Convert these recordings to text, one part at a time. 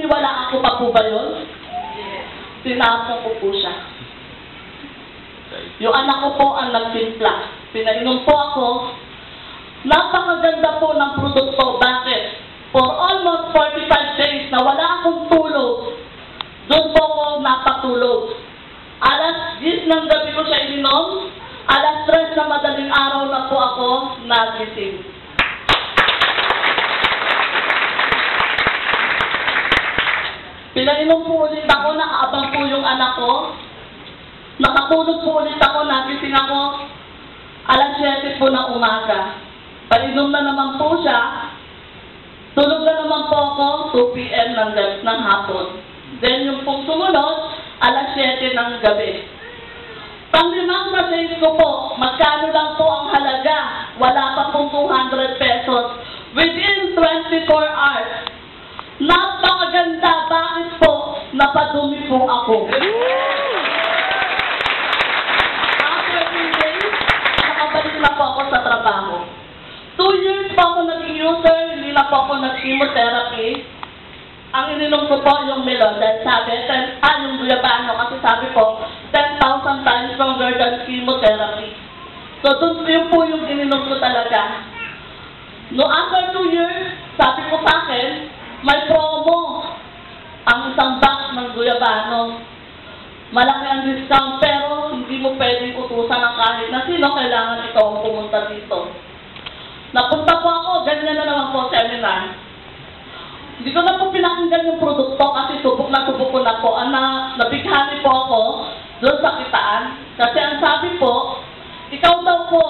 Wala ako pa po ba yun? Tinapon ko po siya. Yung anak ko po ang nagtimpla. Pinainom po ako. Napakaganda po ng produkto. Bakit? For almost 45 days na wala akong tulog, doon po ako napatulog. Alas 10 ng gabi ko siya ininom. Alas 3 na madaling araw na po ako nagising. Pinainom po ulit ako, nakaabang po yung anak ko. Nakatulog po ulit ako, nagising ako. Alas 7 po ng umaga. Painom na naman po siya. Tulog na naman po ako, 2 p.m. ng hapon. Then yung pong sumunod, alas 7 ng gabi. Panglimang message ko po, magkano lang po ang halaga? Wala pa pong 200 pesos. Within 24 hours. Napakaganda, bakit po? Napadumi po ako. After 2 days, nakabalik na po ako sa trabaho. 2 years po ako naging user, hindi na po ako nag-chemotherapy. Ang ininom ko po yung melon, dahil sabi, yung guyabano, kasi sabi po, 10,000 times stronger than chemotherapy. So, yun po yung ininom ko talaga. No, after 2 years, sabi ko sa akin, may promo ang isang box ng guyabano. Malaki ang discount, pero hindi mo pwedeng utusan ng kahit na sino, kailangan ikaw ang pumunta dito. Napunta po ako, ganyan na naman po seminar. Hindi ko na po pinakinggan yung produkto kasi subok ko na po. Nabighani po ako doon sa kitaan. Kasi ang sabi po, ikaw daw po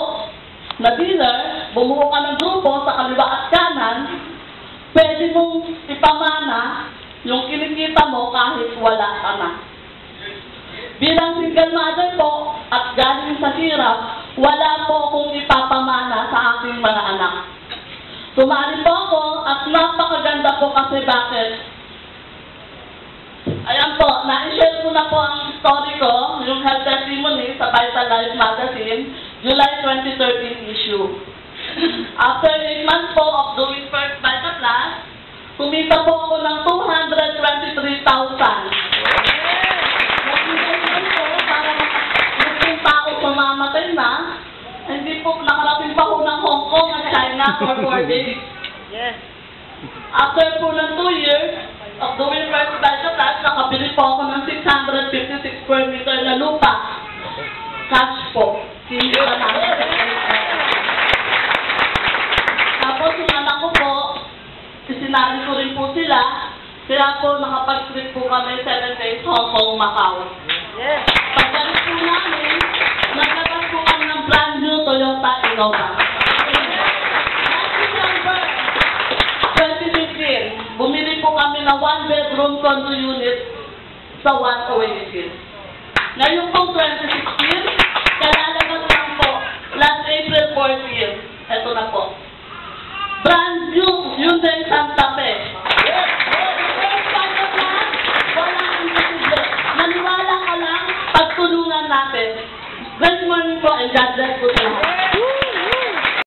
na dealer, bumuo ka ng grupo sa kaliwa at kanan, pwede mong ipamana yung kinikita mo kahit wala ka na. Bilang single mother po at galing sa hirap, wala po akong ipapamana sa aking mga anak. Sumali po ako at napakaganda po kasi bakit? Ayan po, na-share ko na po ang story ko, yung health testimony sa Vital Life Magazine, July 2013 issue. After 8 months po of doing first Vital Plus, kumita po ako ng 223,000. Nag-investment po para yung tao mamamatay na, hindi po nakarating pa po ng Hong Kong at China for 4 days. Yes. After po ng 2 years of doing first Vital Plus, nakabili po ako ng 656 square meter na lupa. Cash po. Hindi na namin. Tapos yung anak ko po, sinali ko rin po sila, kaya po nakapag-trip po kami 7 days Hong Kong, Macau. Yes. Pagdalit po namin, naglabas po kami ng brand new Toyota Innova. December 2015, bumili po kami ng 1-bedroom condo unit sa One Oasis. Ngayon pong 2016, kalalabas lang po, last April 14, eto na po. Brand new Hyundai Santa Fe. Wala ang posible. Maniwala ka lang, pagtulungan natin. Good morning po and God bless po.